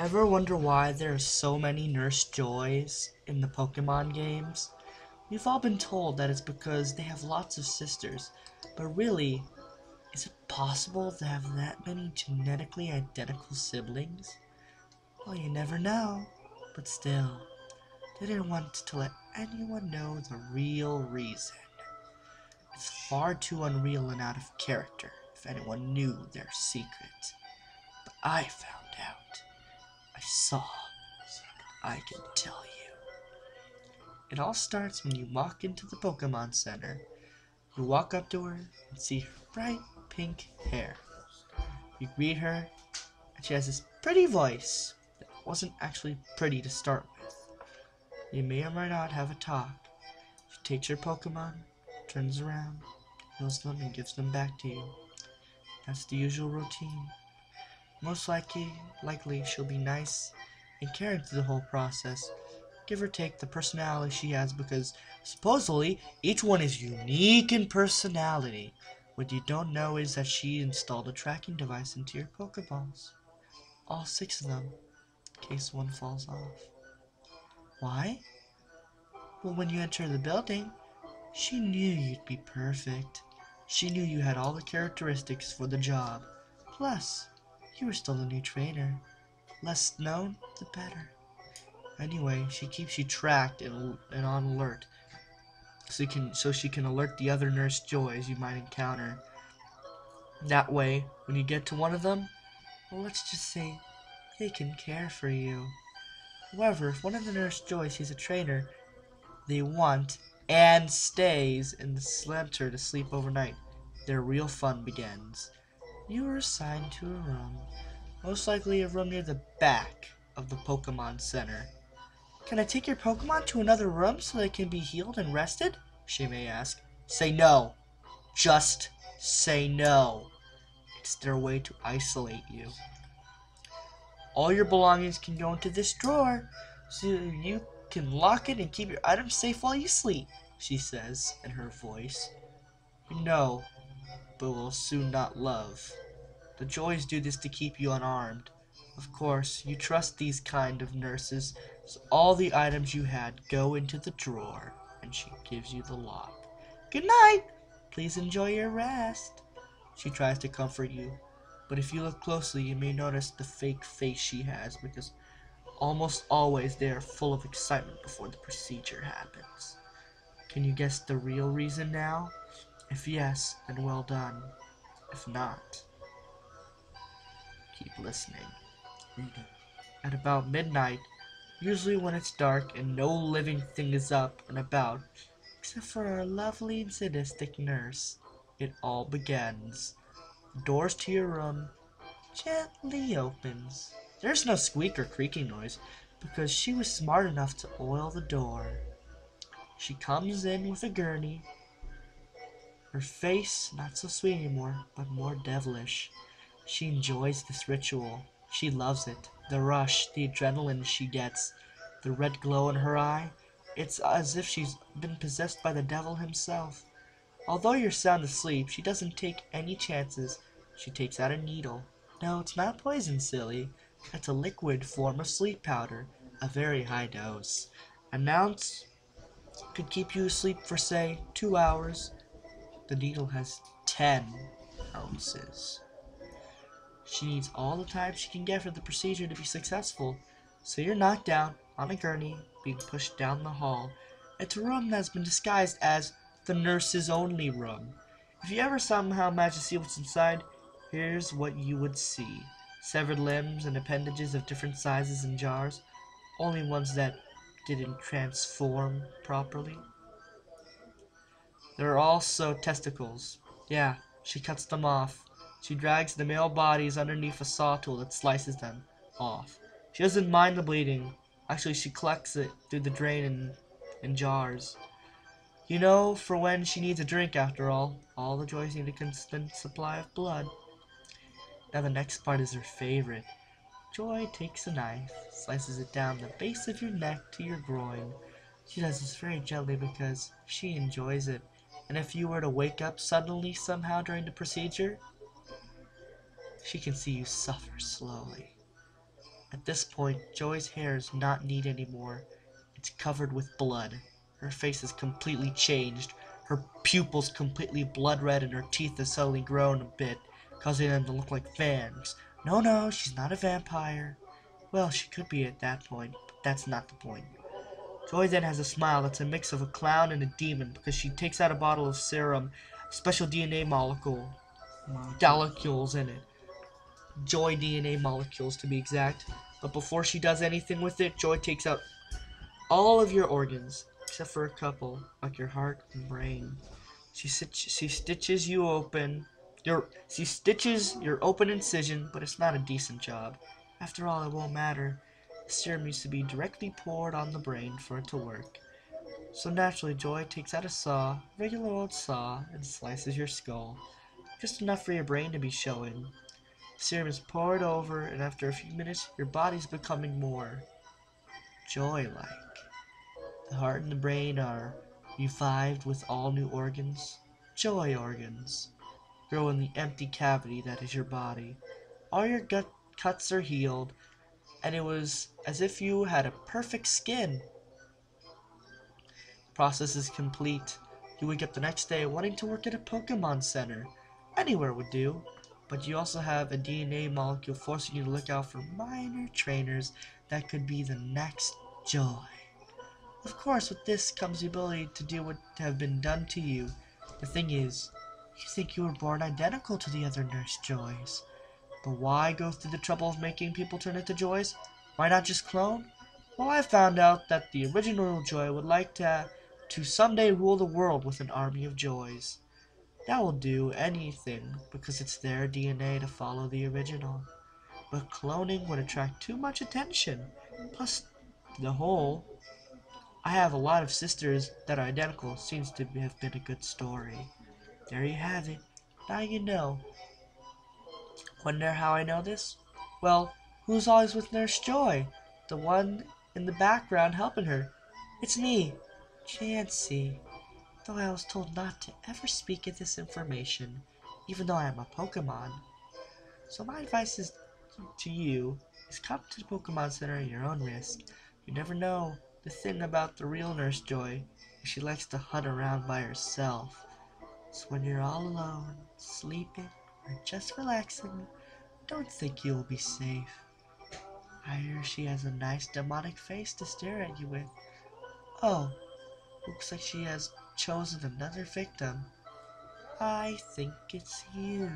Ever wonder why there are so many Nurse Joys in the Pokemon games? We've all been told that it's because they have lots of sisters, but really, is it possible to have that many genetically identical siblings? Well, you never know, but still, they didn't want to let anyone know the real reason. It's far too unreal and out of character if anyone knew their secret. But I found out. I saw, so I can tell you. It all starts when you walk into the Pokemon Center. You walk up to her and see her bright pink hair. You greet her, and she has this pretty voice that wasn't actually pretty to start with. You may or may not have a talk. She takes your Pokemon, turns around, heals them, and gives them back to you. That's the usual routine. Most likely she'll be nice and caring through the whole process. Give or take the personality she has, because supposedly each one is unique in personality. What you don't know is that she installed a tracking device into your Pokeballs. All 6 of them, in case one falls off. Why? Well, when you enter the building, she knew you'd be perfect. She knew you had all the characteristics for the job. Plus, you were still a new trainer. Less known, the better. Anyway, she keeps you tracked and on alert, so she can alert the other Nurse Joys you might encounter. That way, when you get to one of them, well, let's just say they can care for you. However, if one of the Nurse Joys sees a trainer they want and stays in the center to sleep overnight, their real fun begins. You are assigned to a room, most likely a room near the back of the Pokemon Center. Can I take your Pokemon to another room so they can be healed and rested? She may ask. Say no. Just say no. It's their way to isolate you. All your belongings can go into this drawer, so you can lock it and keep your items safe while you sleep, she says in her voice. You know, but will soon not love. The Joys do this to keep you unarmed. Of course, you trust these kind of nurses, so all the items you had go into the drawer, and she gives you the lock. Good night! Please enjoy your rest. She tries to comfort you, but if you look closely, you may notice the fake face she has, because almost always they are full of excitement before the procedure happens. Can you guess the real reason now? If yes, then well done. If not, keep listening. At about midnight, usually when it's dark and no living thing is up and about, except for our lovely and sadistic nurse, it all begins. The doors to your room gently opens. There's no squeak or creaking noise, because she was smart enough to oil the door. She comes in with a gurney. Her face not so sweet anymore, but more devilish. She enjoys this ritual. She loves it. The rush, the adrenaline she gets, the red glow in her eye. It's as if she's been possessed by the devil himself. Although you're sound asleep, she doesn't take any chances. She takes out a needle. No, it's not poison, silly. It's a liquid form of sleep powder, a very high dose. An ounce could keep you asleep for, say, 2 hours. The needle has 10 ounces. She needs all the time she can get for the procedure to be successful. So you're knocked down on a gurney, being pushed down the hall. It's a room that's been disguised as the nurse's only room. If you ever somehow manage to see what's inside, here's what you would see. Severed limbs and appendages of different sizes in jars, only ones that didn't transform properly. There are also testicles. Yeah, she cuts them off. She drags the male bodies underneath a saw tool that slices them off. She doesn't mind the bleeding. Actually, she collects it through the drain in jars. You know, for when she needs a drink after all. All the Joys need a constant supply of blood. Now the next part is her favorite. Joy takes a knife, slices it down the base of your neck to your groin. She does this very gently because she enjoys it. And if you were to wake up suddenly somehow during the procedure, she can see you suffer slowly. At this point, Joy's hair is not neat anymore. It's covered with blood. Her face is completely changed. Her pupils completely blood red and her teeth have suddenly grown a bit, causing them to look like fangs. No, no, she's not a vampire. Well, she could be at that point, but that's not the point. Joy then has a smile that's a mix of a clown and a demon because she takes out a bottle of serum, special DNA molecules in it. Joy DNA molecules to be exact. But before she does anything with it, Joy takes out all of your organs, except for a couple, like your heart and brain. She stitches you open. She stitches your open incision, but it's not a decent job. After all, it won't matter. The serum needs to be directly poured on the brain for it to work. So naturally, Joy takes out a saw, regular old saw, and slices your skull. Just enough for your brain to be showing. Serum is poured over, and after a few minutes, your body's becoming more joy-like. The heart and the brain are revived with all new organs, joy organs, grow in the empty cavity that is your body. All your gut cuts are healed, and it was as if you had a perfect skin. The process is complete. You wake up the next day wanting to work at a Pokemon Center. Anywhere would do. But you also have a DNA molecule forcing you to look out for minor trainers that could be the next Joy. Of course, with this comes the ability to do what have been done to you. The thing is, you think you were born identical to the other Nurse Joys. But why go through the trouble of making people turn into Joys? Why not just clone? Well, I found out that the original Joy would like to someday rule the world with an army of Joys. That will do anything because it's their DNA to follow the original. But cloning would attract too much attention. Plus, the whole I have a lot of sisters that are identical seems to have been a good story. There you have it. Now you know. Wonder how I know this? Well, who's always with Nurse Joy? The one in the background helping her. It's me, Chancy. Though I was told not to ever speak of this information, even though I am a Pokemon. So my advice is to you is come to the Pokemon Center at your own risk. You never know. The thing about the real Nurse Joy is she likes to hunt around by herself. So when you're all alone, sleeping, or just relaxing, don't think you will be safe. I hear she has a nice demonic face to stare at you with. Oh, looks like she has chosen another victim. I think it's you.